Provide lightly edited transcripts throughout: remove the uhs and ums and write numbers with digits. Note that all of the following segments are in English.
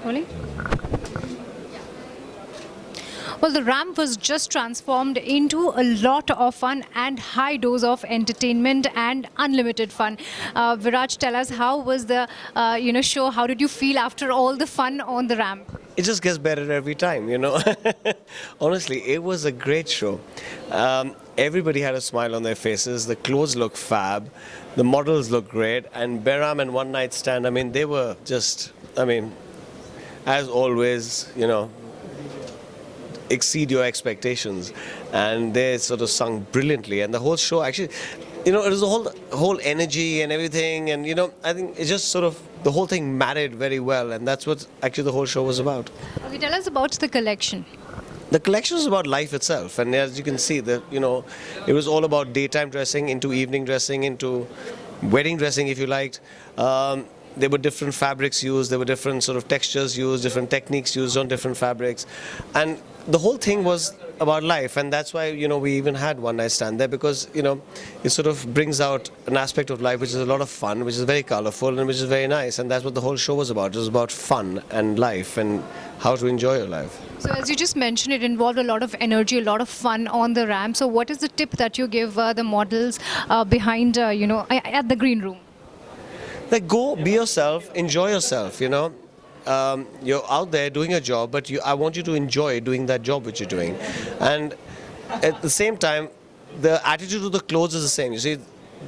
Only? Well, the ramp was just transformed into a lot of fun and high dose of entertainment and unlimited fun. Viraj, tell us how was the show? How did you feel after all the fun on the ramp? It just gets better every time. Honestly, it was a great show. Everybody had a smile on their faces. The clothes looked fab. The models looked great. And Behram and One Night Stand, I mean, they were just, as always, exceed your expectations, and they sort of sung brilliantly, and the whole show actually, it was the whole energy and everything, and I think it just sort of the whole thing married very well, and that's what actually the whole show was about. Okay, tell us about the collection. The collection is about life itself, and as you can see, it was all about daytime dressing into evening dressing into wedding dressing, if you liked. There were different fabrics used, there were different sort of textures used, different techniques used on different fabrics, and the whole thing was about life, and that's why we even had One Night Stand there, because it sort of brings out an aspect of life which is a lot of fun, which is very colorful, and which is very nice, and that's what the whole show was about. It was about fun and life and how to enjoy your life. So as you just mentioned, it involved a lot of energy, a lot of fun on the ramp. So what is the tip that you give the models behind at the green room? Like, go be yourself, enjoy yourself. You're out there doing a job, but I want you to enjoy doing that job which you're doing, and at the same time, the attitude of the clothes is the same. You see,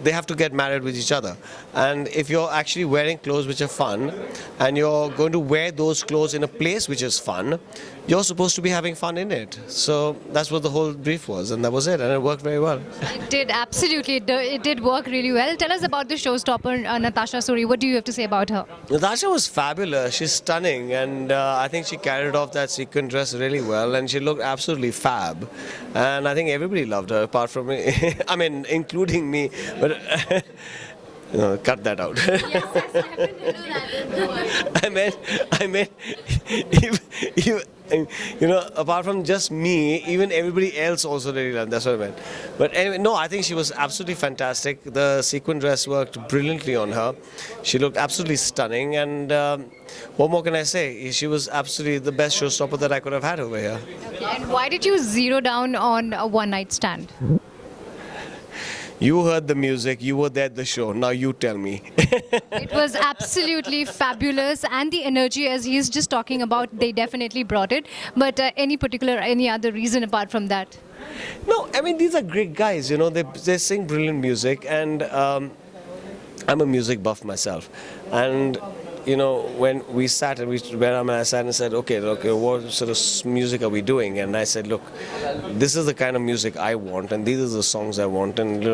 they have to get married with each other, and if you're actually wearing clothes which are fun, and you're going to wear those clothes in a place which is fun, you're supposed to be having fun in it. So that's what the whole brief was, and that was it, and it worked very well. It did, absolutely. It did work really well. Tell us about the showstopper, Natasha Suri. What do you have to say about her? Natasha was fabulous. She's stunning, and I think she carried off that sequin dress really well, and she looked absolutely fab. And I think everybody loved her, apart from me. I mean, including me. But no, cut that out. I meant, apart from just me, even everybody else also really loved. That's what I meant. But anyway, no, I think she was absolutely fantastic. The sequin dress worked brilliantly on her. She looked absolutely stunning, and what more can I say? She was absolutely the best showstopper that I could have had over here. Okay, and why did you zero down on a One Night Stand? You heard the music, you were there at the show, now you tell me. It was absolutely fabulous, and the energy, as he's just talking about, they definitely brought it. But any other reason apart from that? No, I mean, these are great guys, they sing brilliant music, and I'm a music buff myself. And when we sat and I sat and said, okay, what sort of music are we doing? And I said, look, this is the kind of music I want, and these are the songs I want, and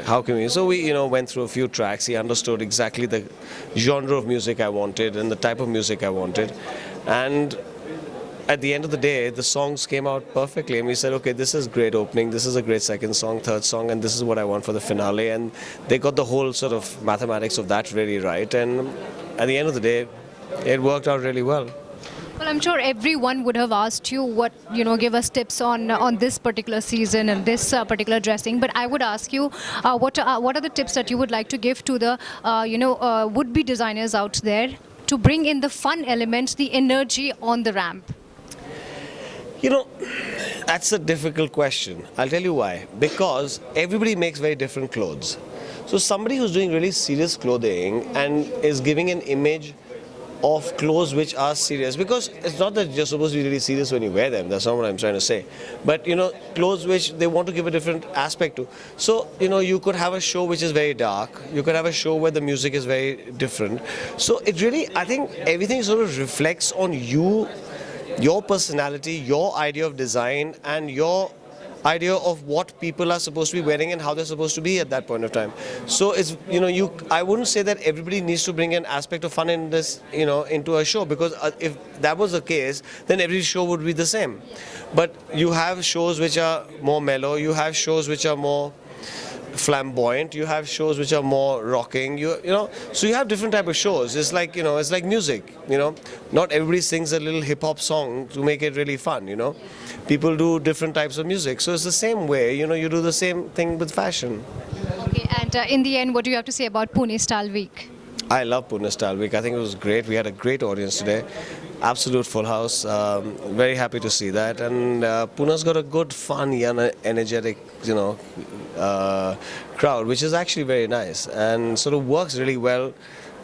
how can we? So we, went through a few tracks. He understood exactly the genre of music I wanted and the type of music I wanted, and at the end of the day, the songs came out perfectly, and we said, okay, this is great opening, this is a great second song, third song, and this is what I want for the finale. And they got the whole sort of mathematics of that really right, and at the end of the day, it worked out really well. Well, I'm sure everyone would have asked you give us tips on this particular season and this particular dressing. But I would ask you, what are the tips that you would like to give to the would-be designers out there to bring in the fun elements, the energy on the ramp? That's a difficult question. I'll tell you why. Because everybody makes very different clothes. So somebody who's doing really serious clothing and is giving an image of clothes which are serious, because it's not that you're supposed to be really serious when you wear them, that's not what I'm trying to say, but clothes which they want to give a different aspect to. So you could have a show which is very dark, you could have a show where the music is very different. So it really, I think everything sort of reflects on you, your personality, your idea of design, and your idea of what people are supposed to be wearing and how they're supposed to be at that point of time. So it's, I wouldn't say that everybody needs to bring an aspect of fun in this, into a show, because if that was the case, then every show would be the same. But you have shows which are more mellow, you have shows which are more flamboyant, you have shows which are more rocking, so you have different type of shows. It's like, it's like music, not everybody sings a little hip hop song to make it really fun, people do different types of music. So it's the same way, you do the same thing with fashion. Okay, and in the end, what do you have to say about Pune Style Week? I love Pune Style Week. I think it was great. We had a great audience today. Absolute full house. Very happy to see that. And Pune's got a good, fun, young, energetic, crowd, which is actually very nice and sort of works really well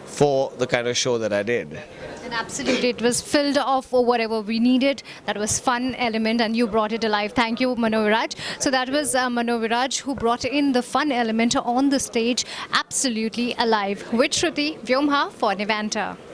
for the kind of show that I did. And absolutely, it was filled of whatever we needed. That was fun element, and you brought it alive. Thank you, Manoviraj. So that was Manoviraj who brought in the fun element on the stage, absolutely alive. With Shruti Vyomha for Nevanta.